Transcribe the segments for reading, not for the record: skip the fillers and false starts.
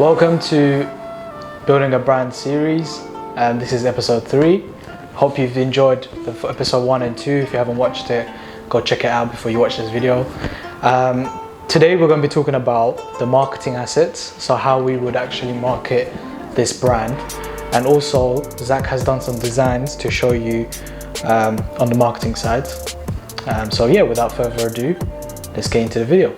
Welcome to Building a Brand series, and this is episode 3. Hope you've enjoyed episode 1 and 2. If you haven't watched it, go check it out before you watch this video. Today we're going to be talking about the marketing assets, so how we would actually market this brand, and also Zach has done some designs to show you on the marketing side. So yeah, without further ado, let's get into the video.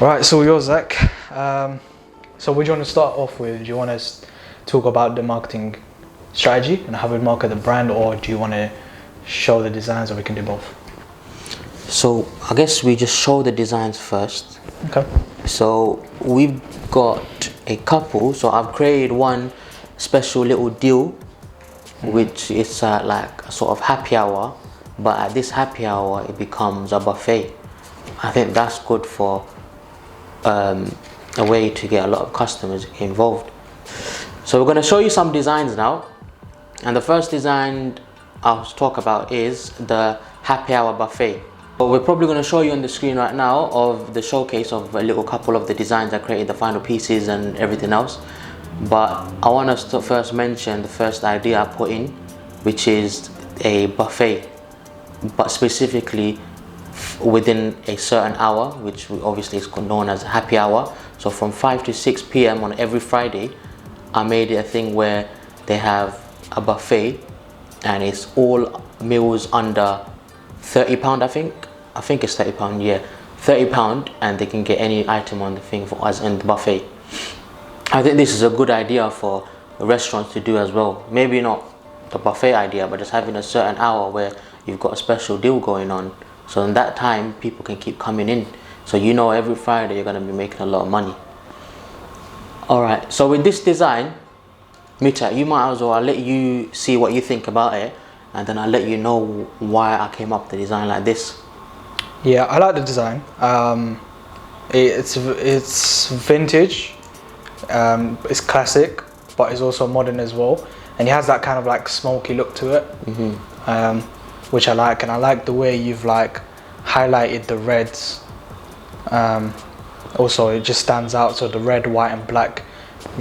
Right, so you're Zach. So what do you want to start off with? Do you want to talk about the marketing strategy and how we market the brand, or do you want to show the designs, or we can do both? So I guess we just show the designs first. Okay. So we've got a couple. So I've created one special little deal, which is like a sort of happy hour, but at this happy hour it becomes a buffet. I think that's good for a way to get a lot of customers involved. So we're going to show you some designs now, and the first design I'll talk about is the happy hour buffet. But we're probably going to show you on the screen right now of the showcase of a little couple of the designs I created, the final pieces and everything else. But I want us to first mention the first idea I put in, which is a buffet, but specifically within a certain hour, which obviously is known as happy hour. So from 5 to 6 p.m. on every Friday, I made it a thing where they have a buffet, and it's all meals under £30. I think it's £30, yeah, £30, and they can get any item on the thing for us in the buffet. I think this is a good idea for restaurants to do as well. Maybe not the buffet idea, but just having a certain hour where you've got a special deal going on. So in that time, people can keep coming in. So you know every Friday you're going to be making a lot of money. Alright, so with this design, Mita, you might as well, I'll let you see what you think about it, and then I'll let you know why I came up with the design like this. Yeah, I like the design. It's vintage, it's classic, but it's also modern as well. And it has that kind of like smoky look to it. Which I like, and I like the way you've like highlighted the reds. Also it just stands out, so the red, white and black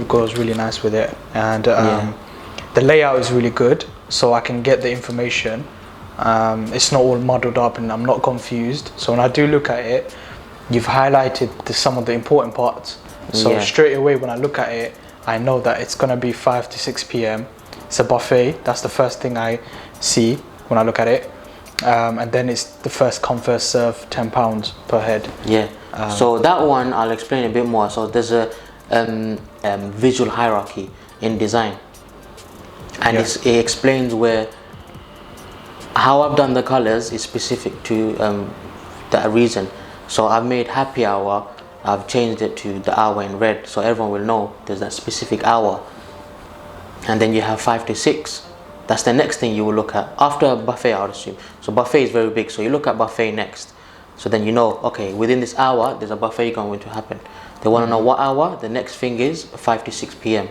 goes really nice with it, and the layout is really good, so I can get the information. It's not all muddled up and I'm not confused, so when I do look at it, you've highlighted some of the important parts, so straight away when I look at it, I know that it's gonna be 5 to 6 p.m. It's a buffet. That's the first thing I see when I look at it, and then it's the first come first serve, £10 per head. So that one I'll explain a bit more. So there's a visual hierarchy in design, and it explains how I've done the colors is specific to that reason. So I've made happy hour, I've changed it to the hour in red, so everyone will know there's that specific hour. And then you have 5 to 6. That's the next thing you will look at after buffet, I would assume. So buffet is very big, so you look at buffet next. So then you know, okay, within this hour there's a buffet going to happen. They want to know what hour. The next thing is 5 to 6 p.m.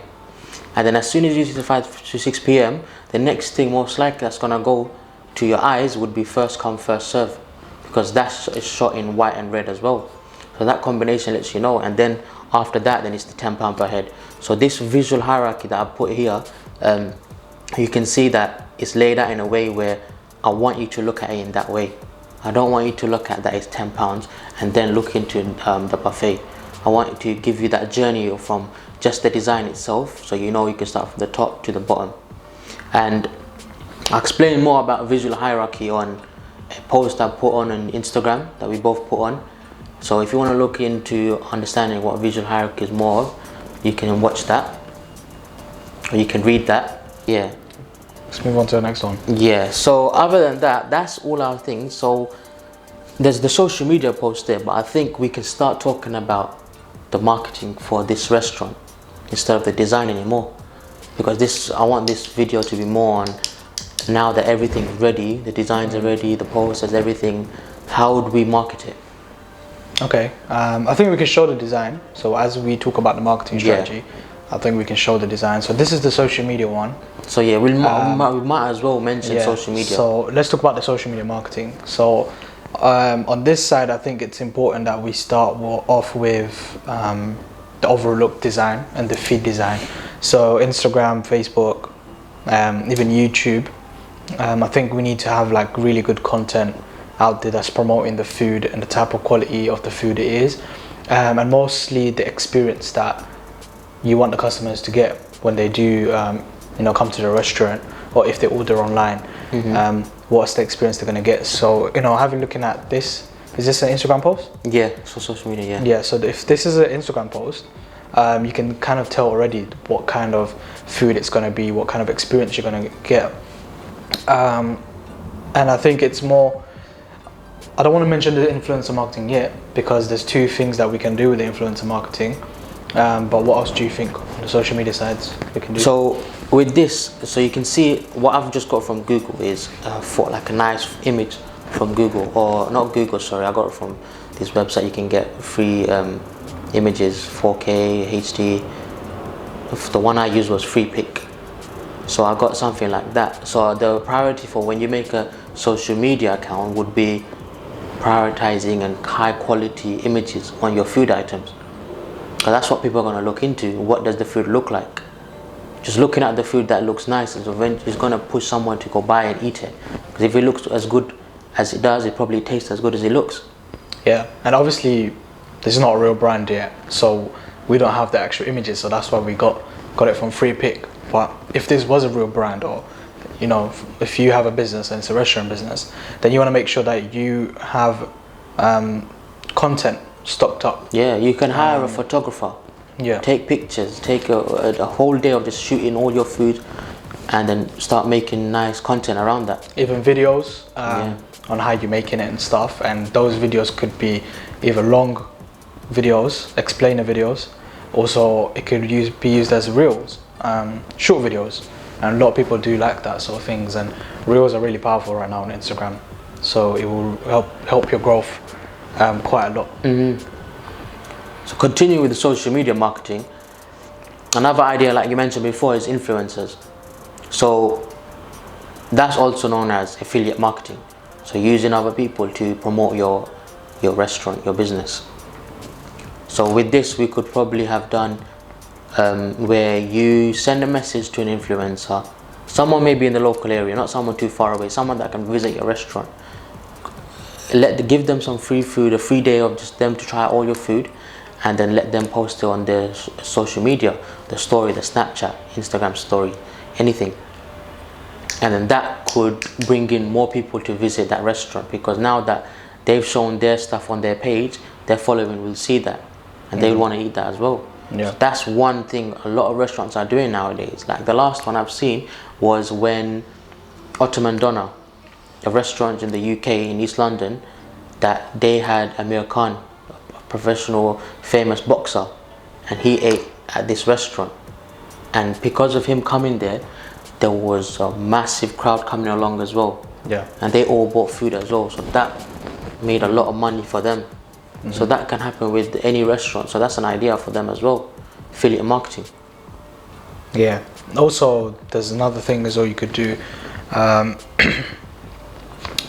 And then as soon as you see the 5 to 6 p.m, the next thing most likely that's going to go to your eyes would be first come first serve, because that's shot in white and red as well. So that combination lets you know. And then after that, then it's the £10 per head. So this visual hierarchy that I put here, you can see that it's laid out in a way where I want you to look at it in that way. I don't want you to look at that it's £10 and then look into the buffet. I want it to give you that journey from just the design itself, so you know you can start from the top to the bottom. And I'll explain more about visual hierarchy on a post I put on Instagram that we both put on. So if you want to look into understanding what visual hierarchy is more of, you can watch that, or you can read that. Yeah. Let's move on to the next one. Yeah, so other than that, that's all our things. So there's the social media post there, but I think we can start talking about the marketing for this restaurant instead of the design anymore, because I want this video to be more on, now that everything is ready, the designs are ready, the posters, everything, how would we market it? Okay, I think we can show the design. So as we talk about the marketing strategy, I think we can show the design. So this is the social media one. So yeah, we might as well mention social media. So let's talk about the social media marketing. So on this side, I think it's important that we start off with the overall look design and the feed design. So Instagram, Facebook, even YouTube. I think we need to have like really good content out there that's promoting the food and the type of quality of the food it is, and mostly the experience that you want the customers to get when they do come to the restaurant, or if they order online. What's the experience they're going to get? So having looking at this, is this an Instagram post? Yeah, so social media. Yeah, so if this is an Instagram post, you can kind of tell already what kind of food it's going to be, what kind of experience you're going to get. And I think it's more, I don't want to mention the influencer marketing yet, because there's two things that we can do with the influencer marketing. But what else do you think on the social media sides we can do? So with this, so you can see what I've just got from Google is for like a nice image from Google, or not Google, sorry, I got it from this website. You can get free images, 4K, HD. The one I used was Free Pick. So I got something like that. So the priority for when you make a social media account would be prioritizing and high quality images on your food items. Because that's what people are going to look into. What does the food look like? Just looking at the food that looks nice is going to push someone to go buy and eat it. Because if it looks as good as it does, it probably tastes as good as it looks. Yeah, and obviously this is not a real brand yet, so we don't have the actual images, so that's why we got it from Free Pick. But if this was a real brand, or if you have a business and it's a restaurant business, then you want to make sure that you have content stocked up. Yeah, you can hire a photographer. Yeah. Take pictures, take a whole day of just shooting all your food, and then start making nice content around that. Even videos on how you're making it and stuff, and those videos could be either long videos, explainer videos. Also, it could be used as reels, short videos, and a lot of people do like that sort of things. And reels are really powerful right now on Instagram, so it will help your growth quite a lot. So continuing with the social media marketing, another idea, like you mentioned before, is influencers. So that's also known as affiliate marketing. So using other people to promote your restaurant, your business. So with this, we could probably have done where you send a message to an influencer, someone maybe in the local area, not someone too far away, someone that can visit your restaurant. Give them some free food, a free day of just them to try all your food, and then let them post it on their social media, the story, the Snapchat, Instagram story, anything. And then that could bring in more people to visit that restaurant, because now that they've shown their stuff on their page, their following will see that, and they will want to eat that as well. Yeah. So that's one thing a lot of restaurants are doing nowadays. Like the last one I've seen was when Ottoman Doner, a restaurant in the UK in East London, that they had Amir Khan, a professional famous boxer, and he ate at this restaurant. And because of him coming there, there was a massive crowd coming along as well. Yeah. And they all bought food as well. So that made a lot of money for them. So that can happen with any restaurant. So that's an idea for them as well. Affiliate marketing. Yeah. Also, there's another thing as well you could do.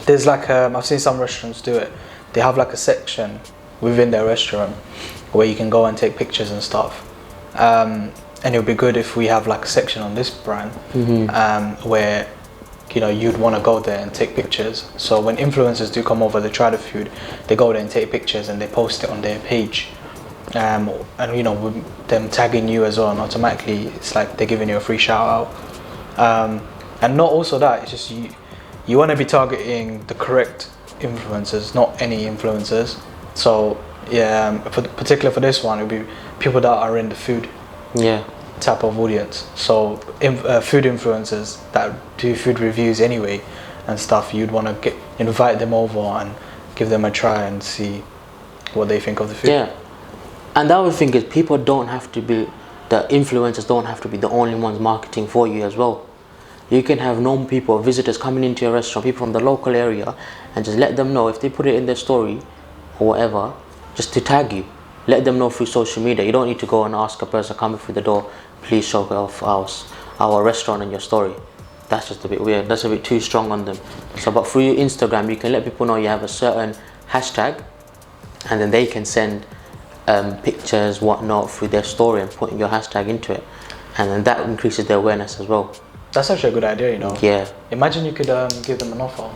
There's like I've seen some restaurants do it. They have like a section within their restaurant where you can go and take pictures and stuff. And it would be good if we have like a section on this brand where you'd want to go there and take pictures. So when influencers do come over, they try the food, they go there and take pictures and they post it on their page. And with them tagging you as well, and automatically it's like they're giving you a free shout out. And not also that, it's just you want to be targeting the correct influencers, not any influencers. So yeah, particularly for this one, it would be people that are in the food type of audience. So food influencers that do food reviews anyway and stuff, you'd want to invite them over and give them a try and see what they think of the food. Yeah, and the other thing is the influencers don't have to be the only ones marketing for you as well. You can have known people, visitors coming into your restaurant, people from the local area, and just let them know if they put it in their story or whatever, just to tag you. let them know through social media. You don't need to go and ask a person coming through the door, please show off our restaurant in your story. That's just a bit weird. That's a bit too strong on them. So, but through Instagram, you can let people know you have a certain hashtag, and then they can send pictures, whatnot, through their story and putting your hashtag into it, and then that increases their awareness as well. That's actually a good idea, you know. Yeah. Imagine you could give them an offer.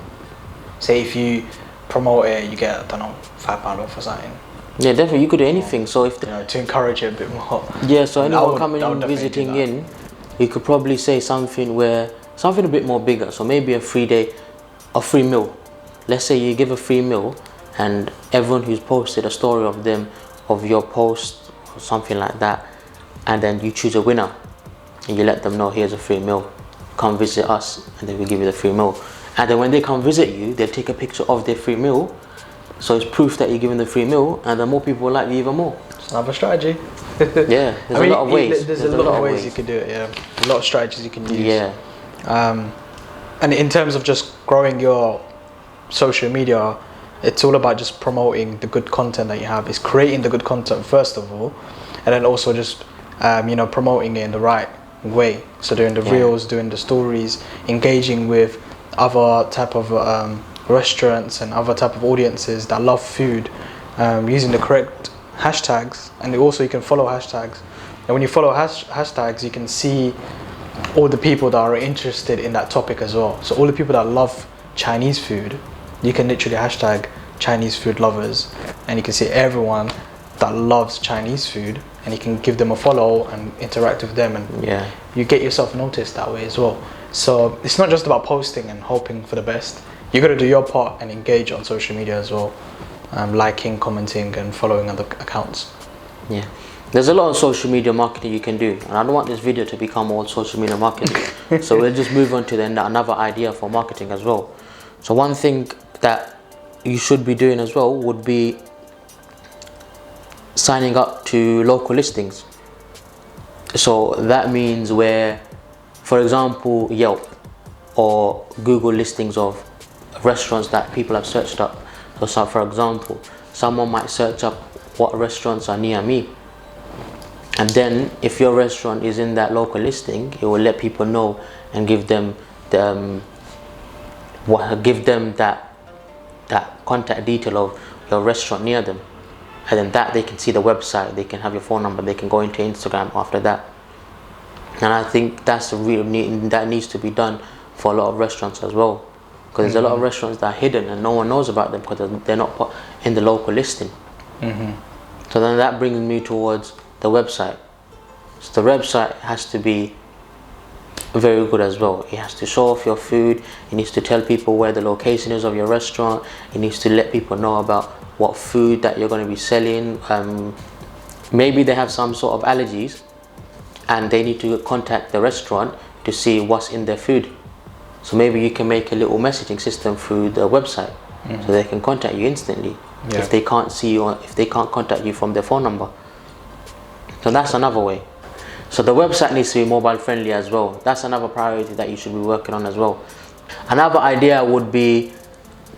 Say if you promote it, you get, I don't know, £5 off or something. Yeah, definitely. You could do anything. So if you know, to encourage it a bit more. Yeah. So anyone coming in, visiting in, you could probably say something a bit more bigger. So maybe a free meal. Let's say you give a free meal, and everyone who's posted a story of your post or something like that, and then you choose a winner, and you let them know, here's a free meal. Come visit us, and then we give you the free meal. And then when they come visit you, they'll take a picture of their free meal. So it's proof that you're giving the free meal, and the more people will like you even more. It's another strategy. Yeah, there's a lot of ways. There's a lot of ways you could do it, yeah. A lot of strategies you can use. Yeah. And in terms of just growing your social media, it's all about just promoting the good content that you have. It's creating the good content first of all, and then also just promoting it in the right way. So doing the reels, doing the stories, engaging with other type of restaurants and other type of audiences that love food, using the correct hashtags. And also you can follow hashtags, and when you follow hashtags, you can see all the people that are interested in that topic as well. So all the people that love Chinese food, you can literally hashtag Chinese food lovers, and you can see everyone that loves Chinese food, and you can give them a follow and interact with them, and you get yourself noticed that way as well. So it's not just about posting and hoping for the best. You got to do your part and engage on social media as well, liking, commenting, and following other accounts. Yeah, there's a lot of social media marketing you can do, and I don't want this video to become all social media marketing. So we'll just move on to then another idea for marketing as well. So one thing that you should be doing as well would be signing up to local listings. So that means where, for example, Yelp or Google listings of restaurants that people have searched up. So for example, someone might search up what restaurants are near me, and then if your restaurant is in that local listing, it will let people know and give them that contact detail of your restaurant near them, and then that they can see the website, they can have your phone number, they can go into Instagram after that. And I think that's a real need that needs to be done for a lot of restaurants as well, because there's a lot of restaurants that are hidden and no one knows about them because they're not put in the local listing. So then that brings me towards the website. So the website has to be very good as well. It has to show off your food. It needs to tell people where the location is of your restaurant. It needs to let people know about what food that you're going to be selling. Maybe they have some sort of allergies and they need to contact the restaurant to see what's in their food. So maybe you can make a little messaging system through the website, so they can contact you instantly if they can't see you, or if they can't contact you from their phone number. So that's another way. So the website needs to be mobile friendly as well. That's another priority that you should be working on as well. Another idea would be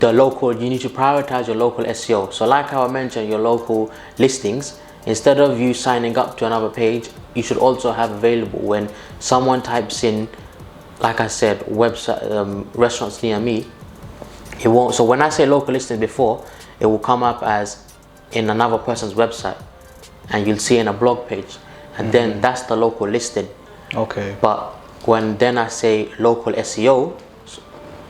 you need to prioritize your local SEO. So like how I mentioned, your local listings, instead of you signing up to another page, you should also have available when someone types in, like I said, website restaurants near me, it won't. So when I say local listing before, it will come up as in another person's website, and you'll see in a blog page, and then that's the local listing. Okay. But when then I say local SEO,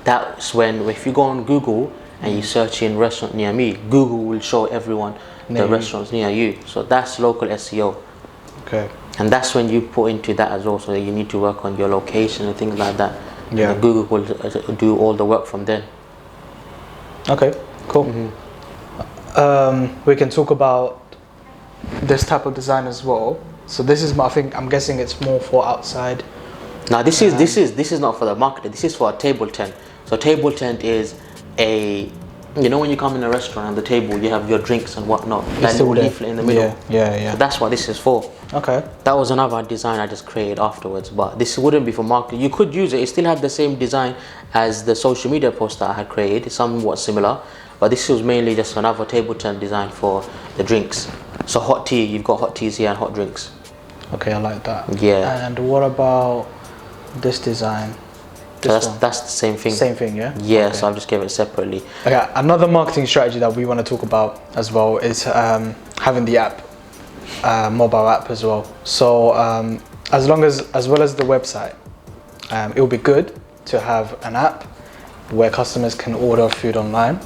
that's when if you go on Google and you search in restaurant near me, Google will show everyone the restaurants near you. So that's local SEO. Okay. And that's when you put into that as well. So you need to work on your location and things like that. Yeah. And Google will do all the work from then. Okay, cool. We can talk about this type of design as well. So this is, I'm guessing it's more for outside. Now this is not for the marketer. This is for a table tent. So table tent is when you come in a restaurant and the table you have your drinks and whatnot, that little leaflet in the middle. Yeah. So that's what this is for. Okay. That was another design I just created afterwards, but this wouldn't be for marketing. You could use it. It still had the same design as the social media post that I had created, somewhat similar, but this was mainly just another table tent design for the drinks. So hot tea, you've got hot teas here and hot drinks. Okay, I like that. Yeah. And what about this design? So that's the same thing. Same thing, yeah? Yeah, Okay. so I've just given it separately. Okay, another marketing strategy that we want to talk about as well is having the app, mobile app as well. So as well as the website, it will be good to have an app where customers can order food online.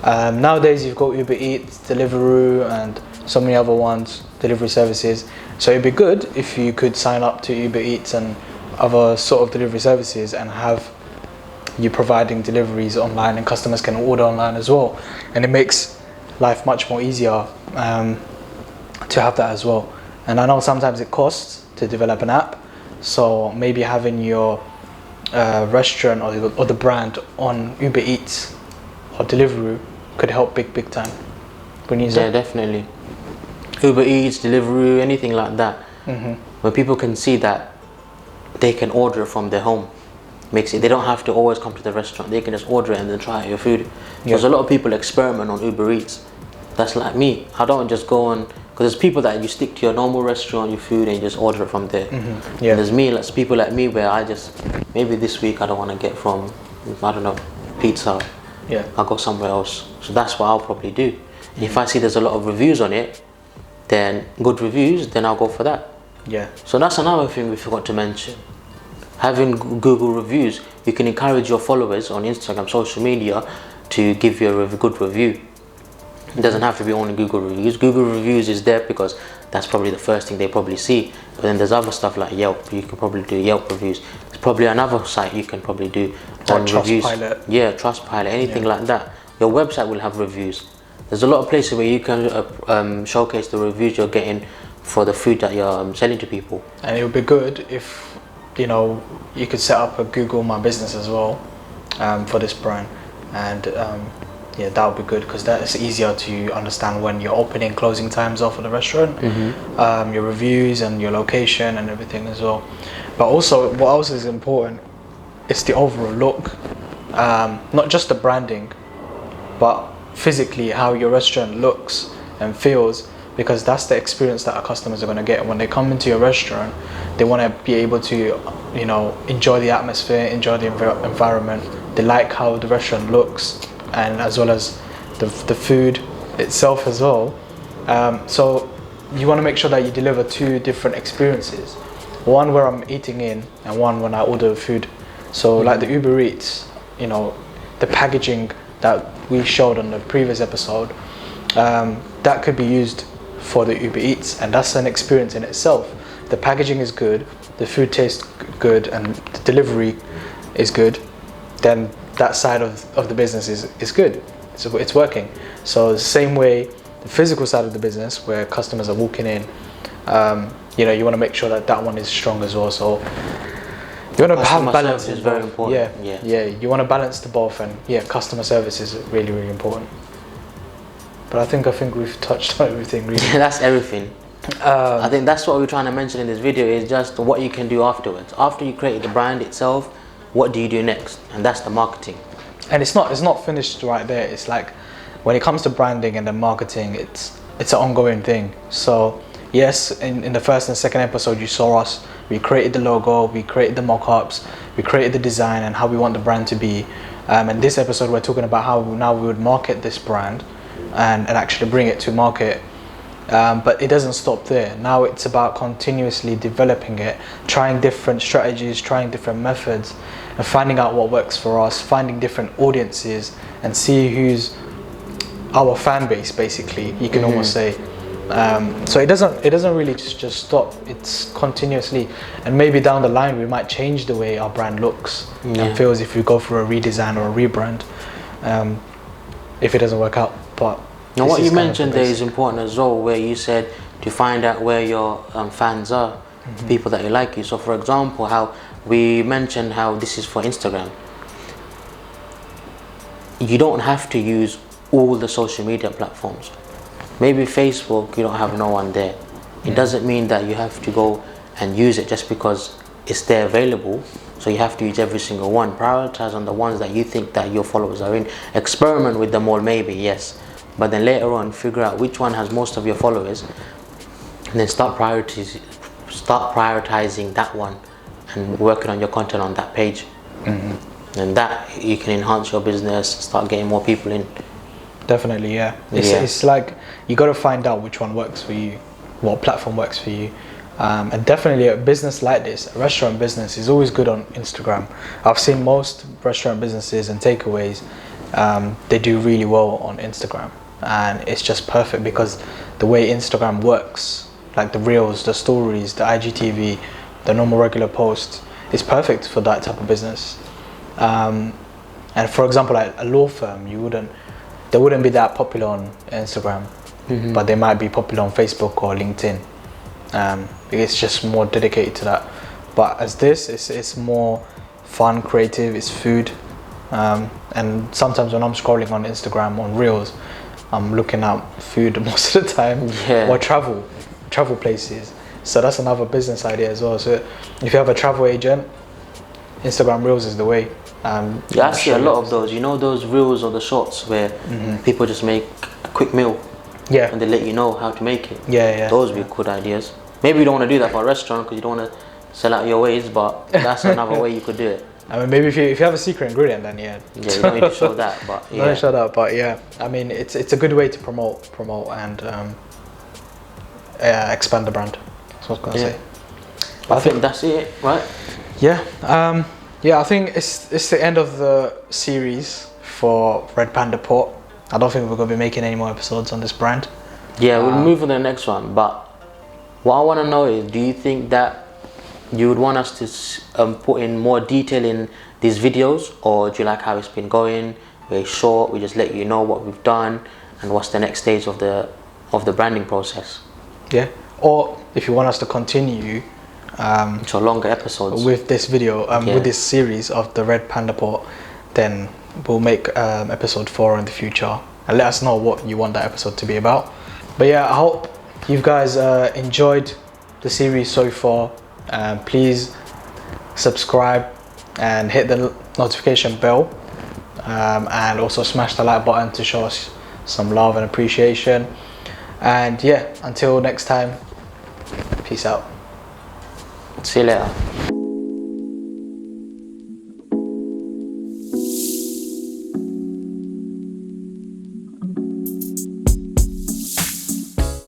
Nowadays you've got Uber Eats, Deliveroo, and so many other ones, delivery services. So it'd be good if you could sign up to Uber Eats and other sort of delivery services and have you providing deliveries online, and customers can order online as well. And it makes life much more easier to have that as well. And I know sometimes it costs to develop an app, so maybe having your restaurant or the brand on Uber Eats or Deliveroo could help big time. Yeah, definitely. Uber Eats, Deliveroo, anything like that. When people can see that they can order from their home, makes it, they don't have to always come to the restaurant. They can just order it and then try your food. Because a lot of people experiment on Uber Eats. That's like me. I don't just go on, because there's people that you stick to your normal restaurant, your food, and you just order it from there. Yeah. There's people like me where I just, maybe this week I don't want to get from, I don't know, pizza. Yeah. I'll go somewhere else. So that's what I'll probably do. If I see there's a lot of reviews on it, then good reviews, then I'll go for that. Yeah. So that's another thing we forgot to mention. Having Google reviews, you can encourage your followers on Instagram, social media, to give you a good review. It doesn't have to be only Google reviews. Google reviews is there because that's probably the first thing they probably see. But then there's other stuff like Yelp. You can probably do Yelp reviews. There's probably another site you can probably do on reviews. Trustpilot. Yeah, Trustpilot, anything like that. Your website will have reviews. There's a lot of places where you can showcase the reviews you're getting for the food that you're selling to people. And it would be good if you could set up a Google My Business as well for this brand, and yeah, that would be good because that is easier to understand when your opening closing times are for the restaurant, your reviews and your location and everything as well. But also, what else is important is the overall look, not just the branding, but physically how your restaurant looks and feels, because that's the experience that our customers are going to get when they come into your restaurant. They want to be able to enjoy the atmosphere, enjoy the environment. They like how the restaurant looks, and as well as the food itself as well. So you want to make sure that you deliver two different experiences, one where I'm eating in and one when I order food. So like the Uber Eats, the packaging that we showed on the previous episode, that could be used for the Uber Eats, and that's an experience in itself. The packaging is good, the food tastes good, and the delivery is good, then that side of the business is good. So it's working. So the same way, the physical side of the business where customers are walking in, you want to make sure that one is strong as well. So you want to have balance. Is very important. Yeah. You want to balance the both, and customer service is really, really important. But I think we've touched on everything really. That's everything. I think that's what we're trying to mention in this video, is just what you can do afterwards. After you create the brand itself, what do you do next? And that's the marketing. And it's not finished right there. It's like when it comes to branding and the marketing, it's an ongoing thing. So yes, in the first and second episode you saw us. We created the logo, we created the mock-ups, we created the design and how we want the brand to be. And this episode we're talking about how now we would market this brand and actually bring it to market. But it doesn't stop there. Now it's about continuously developing it, trying different strategies, trying different methods, and finding out what works for us, finding different audiences, and see who's our fan base, basically, you can almost say. So it doesn't really just stop. It's continuously, and maybe down the line we might change the way our brand looks and feels if we go for a redesign or a rebrand, if it doesn't work out. But now what you mentioned there is important as well, where you said to find out where your fans are, the people that you like you. So for example, how we mentioned how this is for Instagram. You don't have to use all the social media platforms. Maybe Facebook, you don't have no one there. It doesn't mean that you have to go and use it just because it's there available. So you have to use every single one. Prioritize on the ones that you think that your followers are in. Experiment with them all, maybe, yes. but then later on figure out which one has most of your followers, and then start prioritizing that one and working on your content on that page. And that you can enhance your business, start getting more people in. Definitely, yeah. It's like you got to find out which one works for you, what platform works for you. And definitely a business like this, a restaurant business, is always good on Instagram. I've seen most restaurant businesses and takeaways, they do really well on Instagram, and it's just perfect because the way Instagram works, like the reels, the stories, the IGTV, the normal regular posts, is perfect for that type of business. And for example, like a law firm, they wouldn't be that popular on Instagram, but they might be popular on Facebook or LinkedIn. It's just more dedicated to that. But as this, it's more fun, creative, it's food. And sometimes when I'm scrolling on Instagram on Reels, I'm looking at food most of the time, or travel places. So that's another business idea as well. So if you have a travel agent, Instagram Reels is the way. I see a lot of those. You know those reels or the shorts where people just make a quick meal, and they let you know how to make it. Those would be good ideas. Maybe you don't want to do that for a restaurant because you don't want to sell out your ways, but that's another way you could do it. I mean, maybe if you have a secret ingredient, then you don't need to show that, but don't show that, but I mean, it's a good way to promote and expand the brand. That's what I was gonna say. But I think that's it, right? I think it's the end of the series for Red Panda Pot. I don't think we're gonna be making any more episodes on this brand. We'll move on to the next one. But what I want to know is, do you think that you would want us to put in more detail in these videos, or do you like how it's been going? Very short, we just let you know what we've done and what's the next stage of the branding process. Or if you want us to continue so longer episodes with this video, with this series of the Red Panda Pot, then we'll make episode 4 in the future, and let us know what you want that episode to be about. But I hope you guys enjoyed the series so far. Please subscribe and hit the notification bell, and also smash the like button to show us some love and appreciation. And until next time, peace out. See you later.